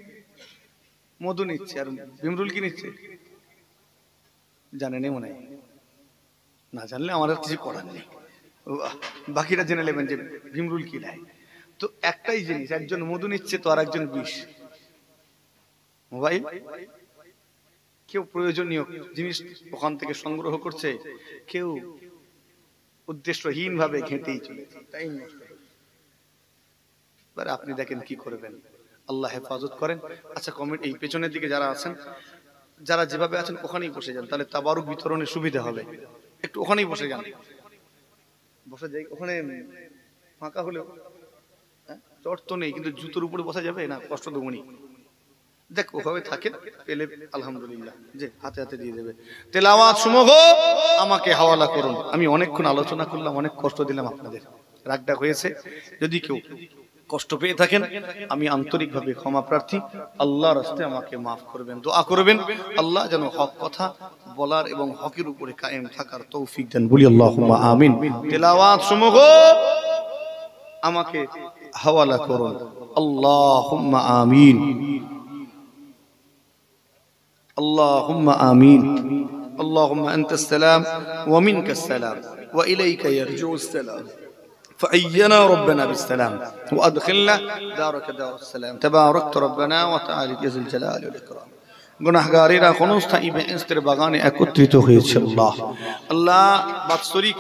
মধু নিচ্ছে। আর ভিমরুল কি নিচ্ছে? জানেনই মনে হয়, না জানলে আমার আর কিছু করার নেই, বাকিটা জেনে নেবেন যে ভিমরুল কি নাই। তো একটাই জিনিস, একজন মধু নিচ্ছে তো আর একজন বিষ। মোবাইল, কেউ প্রয়োজনীয় জিনিস ওখান থেকে সংগ্রহ করছে, কেউ উদ্দেশ্যহীন ভাবে ঘেঁটেই চলেছে, টাইম নষ্ট। এবার আপনি দেখেন কি করবেন, আল্লাহ হেফাজত করেন। আচ্ছা কমেন্ট, এই পেছনের দিকে যারা আছেন, যারা যেভাবে আছেন ওখানেই বসে যান, তাহলে তাবারুক বিতরণের সুবিধা হবে। একটু ওখানেই বসে যান, বসে যাই। ওখানে ফাঁকা হলেও চট তো নেই, কিন্তু জুতোর উপরে বসা যাবে না, কষ্ট দেবনি। দেখ ওভাবে থাকেন, পেলে আলহামদুলিল্লাহ যে হাতে হাতে দিয়ে দেবে। তেলাওয়াত সমগ্র আমাকে হাওয়ালা করুন। আমি অনেকক্ষণ আলোচনা করলাম, অনেক কষ্ট দিলাম আপনাদের, রাগডাক হয়েছে। যদি কেউ কষ্ট পেয়ে থাকেন, আমি আন্তরিকভাবে ক্ষমা প্রার্থী। আল্লাহর রাস্তে আমাকে মাফ করবেন, দোয়া করবেন আল্লাহ যেন হক কথা বলার এবং হকের উপরে কায়েম থাকার তৌফিক দেন, বলি আল্লাহুম্মা আমিন। তেলাওয়াত সমগ্র আমাকে হাওয়ালা করুন, আল্লাহুম্মা আমিন, اللهم آمين. اللهم أنت السلام ومنك السلام وإليك يرجع السلام، فأينا ربنا بالسلام وأدخلنا دارك دار السلام. تباركت ربنا وتعالى ذي الجلال والإكرام. গুনাহগারেরা ক্ষণস্থায়ী বেহেশতের বাগানে একত্রিত হয়েছে। আল্লাহ আল্লাহ বাৎসরিক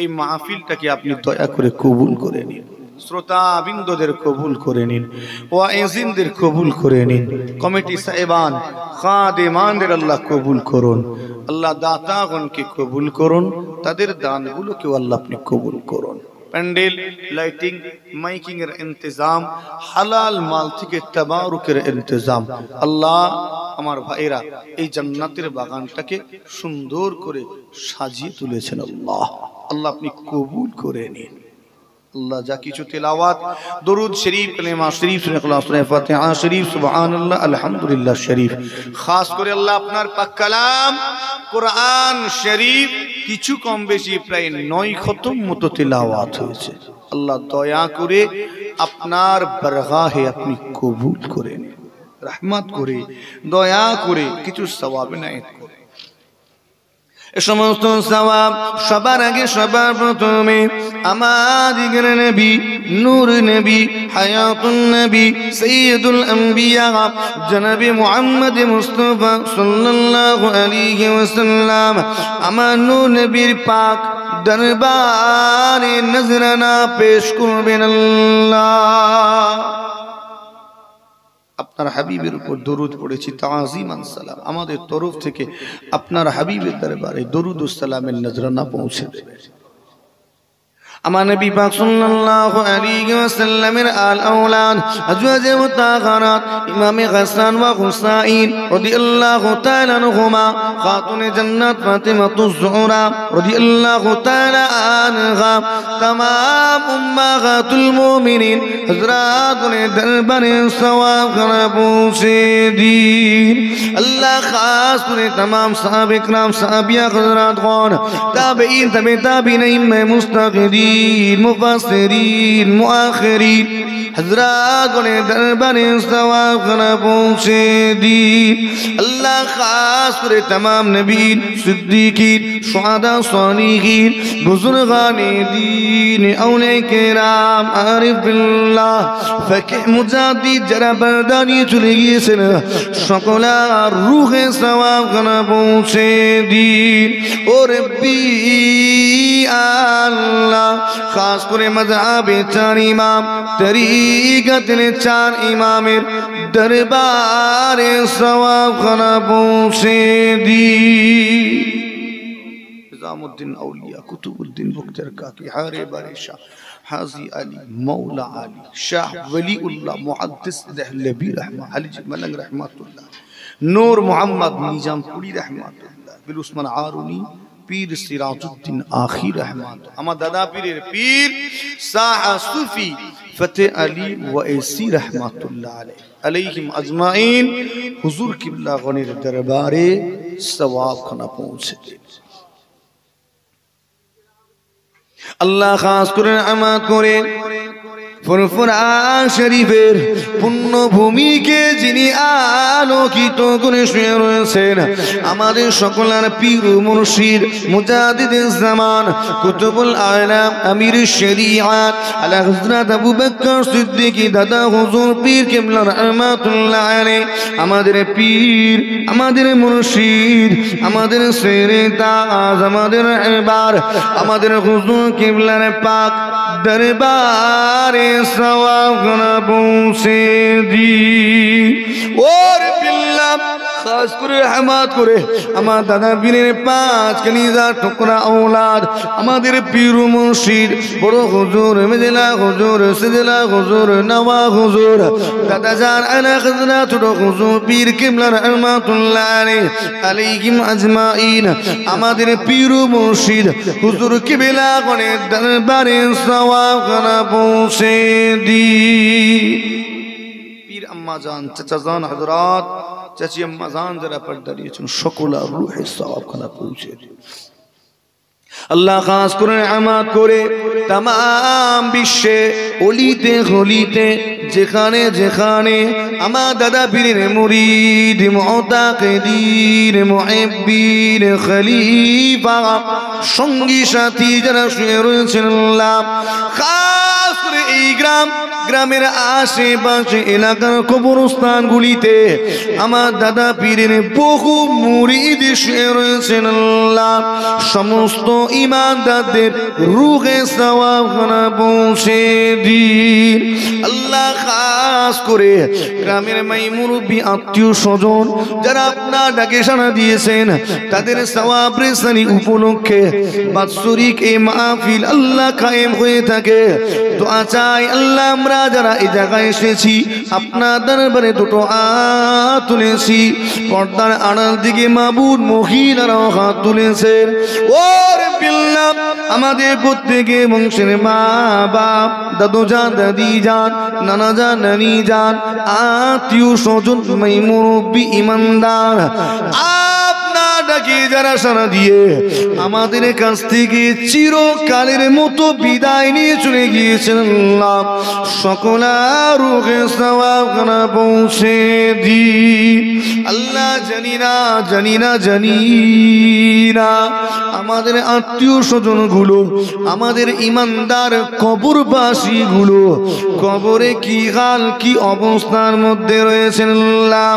এই মাহফিলটাকে আপনি দয়া করে কবুল করে নিন, শ্রোতাবৃন্দদের কবুল করে নিন, ওয়াইজিনদের কবুল করে নিন, কমিটি সাহেবান খাদেমানদের আল্লাহ কবুল করুন। আল্লাহ দাতাগণকে কবুল করুন, তাদের দানগুলোকেও আল্লাহ আপনি কবুল করুন। প্যান্ডেল, লাইটিং, মাইকিং এর ইন্তজাম, হালাল মাল থেকে তাবারুকের ইন্তজাম, আল্লাহ আমার ভাইরা এই জান্নাতের বাগানটাকে সুন্দর করে সাজিয়ে তুলেছেন। আল্লাহ আল্লাহ আপনি কবুল করে নিন। আল্লাহ যা কিছু তেলাওয়াত, দরুদ শরীফ, কালেমা শরীফ, সূরা ফাতিহা শরীফ, সুবহানাল্লাহ, আলহামদুলিল্লাহ শরীফ, খাস করে আল্লাহ আপনার পাক কালাম কোরআন শরীফ কিছু কম বেশি প্রায় 9 খতম মতো তেলাওয়াত হয়েছে। আল্লাহ দয়া করে আপনার বারগাহে আপনি কবুল করে নিন, রহমত করে দয়া করে কিছু সওয়াব ইনায়াত করে। এই সমস্ত সওয়াব সবার আগে সবার প্রথমে আমাদের নবী, নূর নবী, হায়াতুন নবী, সাইয়্যিদুল আম্বিয়া জনাবে মুহাম্মদ মুস্তাফা সাল্লাল্লাহু আলাইহি ওয়াসাল্লাম আমার নূর নবীর পাক দরবারে নজরানা পেশ করবেন। আল্লাহ আপনার হাবিবের উপর দরুদ পড়েছি, তাজিমান সালাম আমাদের তরফ থেকে আপনার হাবিবের দরবারে দরুদ ও সালামের নজরানা পৌঁছে দেবে। আমার নবী পাক সাল্লাল্লাহু আলাইহি ওয়াসাল্লামের আল আওলাদ আজওয়াজে মুতাহহারাত ইমামে হাসান ওয়া হুসাইন রাদিয়াল্লাহু তাআলা আনহুমা, খাতুনে জান্নাত ফাতিমাতুজ জোহরা রাদিয়াল্লাহু তাআলা আনহা, तमाम উম্মাহাতুল মুমিনিন হযরতের দরবারে সওয়াব করে পৌঁছে দিন। আল্লাহ খাস করে तमाम সাহাবে کرام, সাহাবিয়া হযরতগণ, তাবেঈন, তাবে তাবেঈন, ইমামে মুস্তাকিদিন, মুফাসসিরিন, মুআখিরিন হযরতগণের দরবারে সওয়াব করে পৌঁছে দিন। আল্লাহ খাস করে तमाम নবীন, সিদ্দিকিন, শুহাদা, সালিহিন, বুজুর্গানে দ্বীন, আউলিয়া কেরাম, আরিফ বিল্লাহ, ফকিহ, মুজাদ্দিদ যারা বারদানি চলে গিয়েছেন সকলের রূহে সওয়াব করে পৌঁছে দিন। ও রব্বি আল্লাহ খাস করে মাযহাবে 4 ইমাম, তরিকতের 4 ইমামের দরবারে সওয়াব করে পৌঁছে দিন। নিজামউদ্দিন আউলিয়া, কুতুবউদ্দিন বখতিয়ারকাকি, হারে বারে শাহ, হাজি আলী, মৌলা আলী, শাহ ওয়ালিউল্লাহ, মুহাদ্দিস দেহলভী রহমা, আলী মালং রহমাতুল্লাহ, নূর মোহাম্মদ নিজামপুরি রহমাতুল্লাহ, বিল উসমান আরুনি, পীর সিরাজউদ্দিন আখি রহমাত, আমার দাদা পীরের পীর সাহা সুফি ফতে আলী ওয়াইসি রহমাতুল্লাহ আলাইহিম আজমাইন হুজুর কিবলা গনির দরবারে সওয়াব খানা পৌঁছে দিন। আল্লাহ খাস করে আমানত করে ফুরফুরা শরীফের পুণ্যভূমিকে যিনি আলোকিত করে শুয়ে রয়েছেন, আমাদের সকলের পীর মুর্শিদ মুজাদ্দিদে জামান কুতুবুল আলাম আমির শরীআত আলা হযরত আবু বকর সিদ্দিকী দাদা হুজুর পীর কিবলা রহমাতুল্লাহ আলাইহি, আমাদের পীর, আমাদের মুর্শিদ, আমাদের শেরে তাজ, আমাদের এবার আমাদের হুজুর কিবলার পাক দরবারে সওয়াব করে পৌঁছে দিন। ওর বিল্লাহ খাস করে রহমত করে আমার দাদা পীরের 5 কলিজার টুকরা আওলাদ, আমাদের পীর মুর্শিদ বড় হুজুর, মেজলা হুজুর, সিজলা হুজুর, নওয়া হুজুর, দাদা জান আলা হযরত ছোট হুজুর পীর কিবলা রহমাতুল্লাহ আলাইহিম আজমাইন, আমাদের পীর মুর্শিদ হুজুর কিবলা গণের দরবারে সওয়াব করে পৌঁছে দিন। পীর আম্মা জান, চাচা জান, হযরত চাচি আম্মা জান যারা পর্দা দিয়েছেন সকলের রূহে সওয়াব খানা পৌঁছে দিন। আল্লাহ খাস করে আমানত করে तमाम বিশ্বে অলিতে গলিতে যেখানে যেখানে আমার দাদা পীরের মুরিদ, মুতাকিদিন, মুহিব্বিন, খলিফা, সঙ্গী সাথী যারা শুয়ে রয়েছেন, আল্লাহ খাস করে এই গ্রাম গ্রামের আশেপাশে এলাকার কবরস্থানগুলিতে আমার দাদা পীরের বহু মুরিদ শুয়ে রয়েছেন। আল্লাহ সমস্ত ঈমানদারদের রূহে সওয়াবখানা পৌঁছে দিন। আল্লাহ খাস করে গ্রামের মাই মুরব্বী আত্মীয় স্বজন যারা আপনার ডাকে সাড়া দিয়েছেন তাদের সওয়াব রেসানি উপলক্ষে বাৎসরিক এই মাহফিল আল্লাহ কায়েম হয়ে থাকে। দোয়া চাই আল্লাহ আমরা যারা এই জায়গায় এসেছি আপনার দরবারে দুটো হাত তুলেছি, পর্দার আড়াল দিকে মাবুদ মহিলারাও হাত তুলেছেন। ওরে বিল্লাহ আমাদের প্রত্যেকে বংশের মা বাপ, দাদু যান, দাদি যান, নানা যান, নানি যান, আত্মীয় স্বজন, মাই মুরব্বী ঈমানদার আপনার ডাকে যারা সাড়া দিয়ে আমাদের কাছ থেকে চিরকালের মতো বিদায় নিয়ে চলে গিয়েছেন, আল্লাহ সকলের রূহে সওয়াবখানা পৌঁছে দিন। আল্লাহ জানি না আমাদের আত্মীয় স্বজন গুলো, আমাদের ঈমানদার কবরবাসী গুলো কবরে কি হাল কি অবস্থার মধ্যে রয়েছেন। আল্লাহ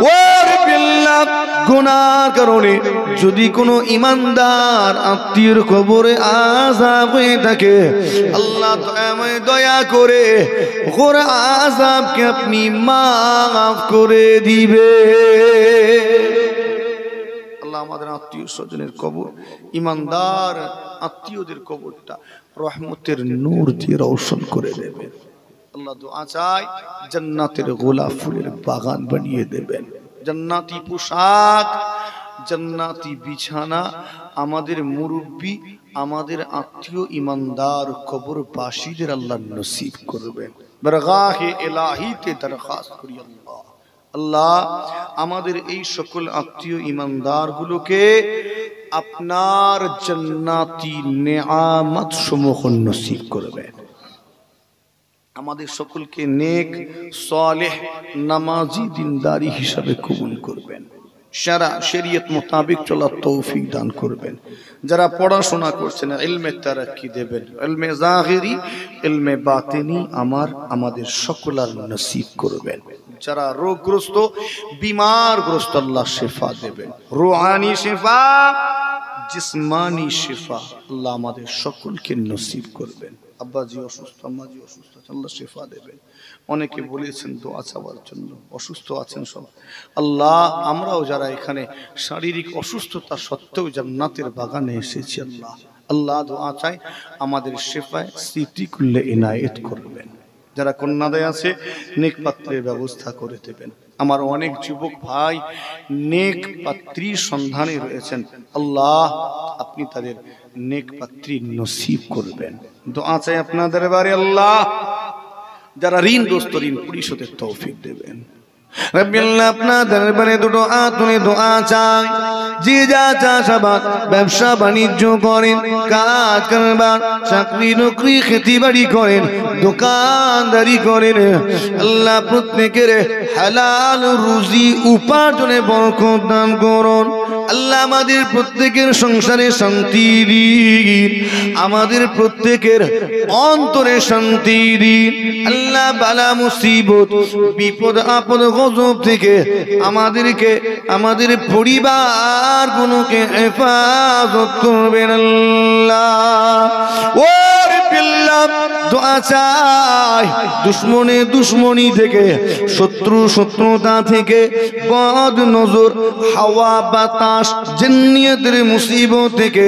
ওরে বিল্লাহ গুনার কারণে যদি কোনো ঈমানদার আত্মীয়ের কবরে আযাব হয়ে থাকে, আল্লাহ দয়া করে ওর আযাবকে আপনি মাফ করে দিবে। আল্লাহ আমাদের আত্মীয় স্বজনের কবর, ঈমানদার আত্মীয়দের কবরটা রহমতের নূর দিয়ে রৌশন করে দেবেন। আল্লাহ দোয়া চাই জান্নাতের গোলাপ ফুলের বাগান বানিয়ে দেবেন, জান্নাতি পোশাক, জান্নাতি বিছানা আমাদের মুরব্বী, আমাদের আত্মীয় ঈমানদার কবরবাসীদের আল্লাহ নসিব করবেন। বারগাহে ইলাহিতে দরখাস্ত করি আল্লাহ আমাদের এই সকল আত্মীয় ঈমানদার গুলোকে আপনার জান্নাতি নেয়ামত সমূহ নসিব করবেন। আমাদের সকলকে নেক সালেহ নামাজি দিনদারি হিসাবে কবুল করবেন, সারা শরীয়ত মোতাবেক চলার তৌফিক দান করবেন। যারা পড়াশোনা করছেন ইলমে তারাক্কি দেবেন, ইলমে জাহিরি ইলমে বাতিনি আমাদের সকলের নসিব করবেন। যারা রোগগ্রস্ত বিমারগ্রস্ত আল্লাহ শিফা দেবেন, রূহানি শিফা, জিসমানি শিফা আল্লাহ আমাদের সকলকে নসিব করবেন। আব্বাজি অসুস্থ, আম্মাজি অসুস্থ, আল্লাহ শিফা দেবেন। অনেকে বলেছেন দোয়া চাওয়ার জন্য, অসুস্থ আছেন সব। আল্লাহ আমরাও যারা এখানে শারীরিক অসুস্থতা সত্ত্বেও জান্নাতের বাগানে এসেছি, আল্লাহ দোয়া চাই আমাদের শিফায় স্মৃতি করলে ইনায়েত করবেন। যারা কন্যাদায় আছে নেক পাত্রের ব্যবস্থা করে দেবেন। আমার অনেক যুবক ভাই নেক পাত্রীর সন্ধানে রয়েছেন, আল্লাহ আপনি তাদের নেক পাত্রী নসিব করবেন। দোয়া চাই আপনাদের দরবারে আল্লাহ যারা ঋণগ্রস্ত ঋণ পরিশোধের তৌফিক দেবেন। রব্বি আল্লাহ আপনার দরবারে দুটো হাত তুলে দোয়া চাই, যে যা চাষাবাদ ব্যবসা বাণিজ্য করেন, কাজ কারবার, চাকরি নকরি, খেতি বাড়ি করেন, দোকানদারি করেন, আল্লাহ প্রত্যেকের হালাল রুজি উপার্জনে বরকত দান করুন। আল্লাহ আমাদের প্রত্যেকের সংসারে শান্তি দিন, আমাদের প্রত্যেকের অন্তরে শান্তি দিন। আল্লাহ বালা মুসিবত বিপদ আপদ গজব থেকে আমাদেরকে, আমাদের পরিবার গুলোকে হেফাজত করবেন আল্লাহ। ওরে বিল্লাহ দোয়া চাই দুশ্মনে দুশ্মনী থেকে, শত্রু শত্রুতা থেকে, বদ নজর, হাওয়া বাতাস, জিন্নিয়াতের মুসিবত থেকে,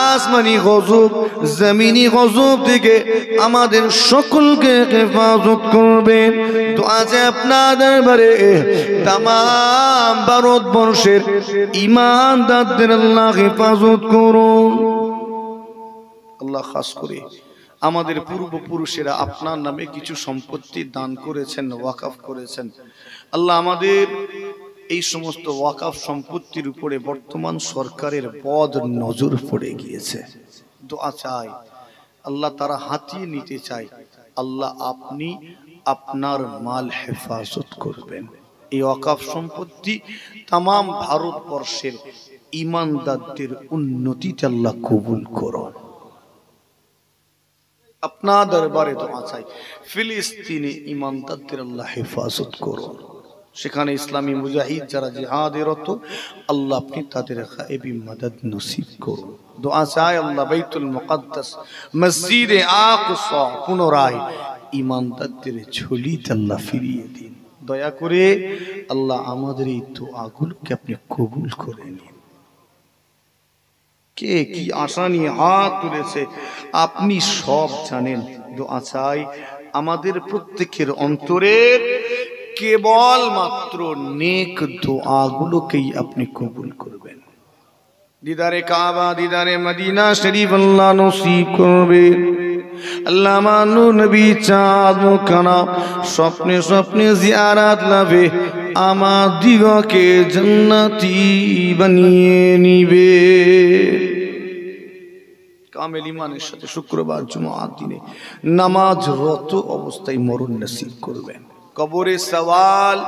আসমানি গজব, জমিনি গজব থেকে আমাদের সকলকে হেফাজত করবেন। দোয়া চাই আপনার দরবারে তাম ভারতবর্ষের ঈমানদারদের আল্লাহ হেফাজত করুন। আল্লাহ খাস করে আমাদের পূর্বপুরুষেরা আপনার নামে কিছু সম্পত্তি দান করেছেন, ওয়াকফ করেছেন। আল্লাহ আমাদের এই সমস্ত ওয়াকফ সম্পত্তির উপরে বর্তমান সরকারের বদ নজর পড়ে গিয়েছে। দোয়া চাই আল্লাহ তারা হাতিয়ে নিতে চায়, আল্লাহ আপনি আপনার মাল হেফাজত করবেন। এই ওয়াকফ সম্পত্তি তাম ভারতবর্ষের ঈমানদারদের উন্নতিতে আল্লাহ কবুল করুন। আপনার দরবারে দোয়া চাই ফিলিস্তিনে ইমানদারদের আল্লাহ হেফাজত করুন, সেখানে ইসলামী মুজাহিদ যারা জিহাদের রত আল্লাহ আপনি তাদের গায়েবী মদদ নসিব করুন। দোয়া চাই আল্লাহ বাইতুল মুকদ্দাস মসজিদে আকসা পুনরায় ইমানদারদের ঝুলিতে আল্লাহ ফিরিয়ে দিন। দয়া করে আল্লাহ আমাদের এই দোয়াগুলোকে আপনি কবুল করে নিন। কে কি আশা নিয়ে হাত তুলেছে আপনি সব জানেন। দোয়া চাই আমাদের প্রত্যেকের অন্তরের কেবল মাত্র নেক দোয়াগুলোকেই আপনি কবুল করবেন। দিদারে কাবা দিদারে মদিনা শরীফ আল্লাহ নসিব করবেন। আল্লাহ মানু নবী চাঁদ মুখানা স্বপ্নে স্বপ্নে জিয়ারাত লাভে আমার দিগকে জান্নাতি বানিয়ে নিবে। কামেল ইমানের সাথে শুক্রবার জুমার দিনে নামাজরত অবস্থায় মরণ নসিব করবেন। কবরে সওয়াল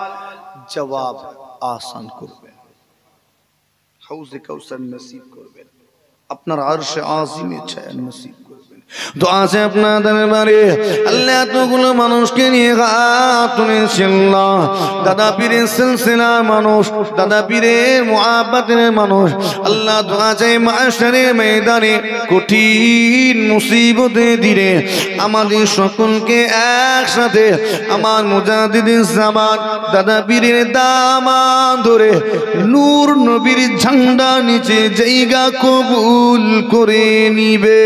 জবাব আসান করবেন। হাউজে কাউসার নসিব করবেন। আপনার আরশে আজিমে ছায়া নসিব করবেন। দোয়া আছে আপনার দরবারে আল্লাহ এতগুলো মানুষকে নিয়ে হাত তুলেছেন। দাদা পীরের সিলসিলার মানুষ, দাদা পীরের মুহাব্বতের মানুষ, আল্লাহ দোয়া চাই মাশারের ময়দানে কঠিন মুসিবতে দিনে আমাদের সকলকে একসাথে আমার মুজাদ্দিদিন জামান দাদা পীরের দামান ধরে নূর নবীর ঝান্ডা নিচে জায়গা কবুল করে নিবে।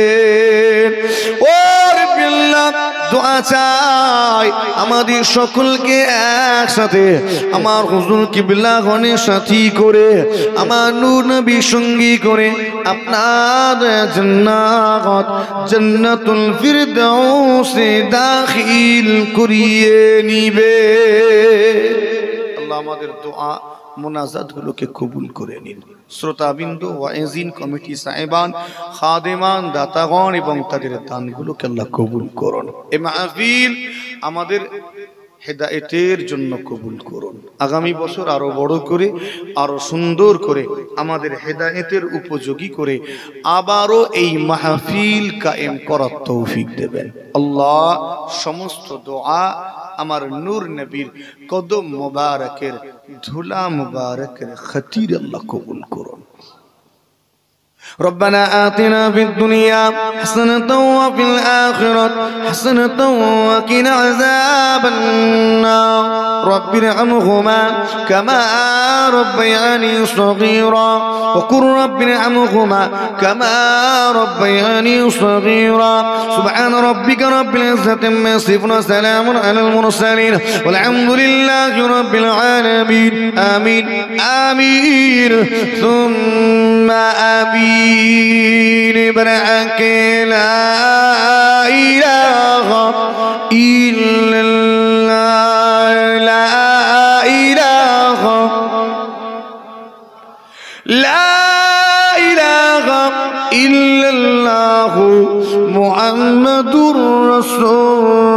ওরে বিল্লাহ দোয়া চাই আমাদের সকলকে একসাথে আমার হুজুর কিবলা গণের সাথী করে আমার নূর নবী সঙ্গী করে আপনার জান্নাত জান্নাতুল ফিরদাউসে দাখিল করিয়ে নিবে। আল্লাহ আমাদের দোয়া মোনাজাত গুলোকে কবুল করে নিন। শ্রোতাবিন্দু, ওয়াইজিন কমিটি সাহেবান, খাদেমান, দাতাগণ এবং তাদের দানগুলোকে আল্লাহ কবুল করুন। এই মাহফিল আমাদের হেদায়েতের জন্য কবুল করুন। আগামী বছর আরো বড় করে আরো সুন্দর করে আমাদের হেদায়েতের উপযোগী করে আবারও এই মাহফিল কায়েম করার তৌফিক দেবেন। আল্লাহ সমস্ত দোয়া আমার নূর নবীর কদম মুবারকের ধুলা মুবারকের খাতির আল্লাহ কবুল করুন। ربنا آتنا في الدنيا حسنة وفي الآخرة حسنة وقنا عذاب النار رب ارحمهما كما ربياني صغيرا وقل رب ارحمهما كما ربياني صغيرا سبحان ربك رب العزة عما يصفون وسلام على المرسلين والحمد لله رب العالمين آمين آمين ثم آمين برعك لا إله إلا الله لا إله لا إله إلا الله محمد رسول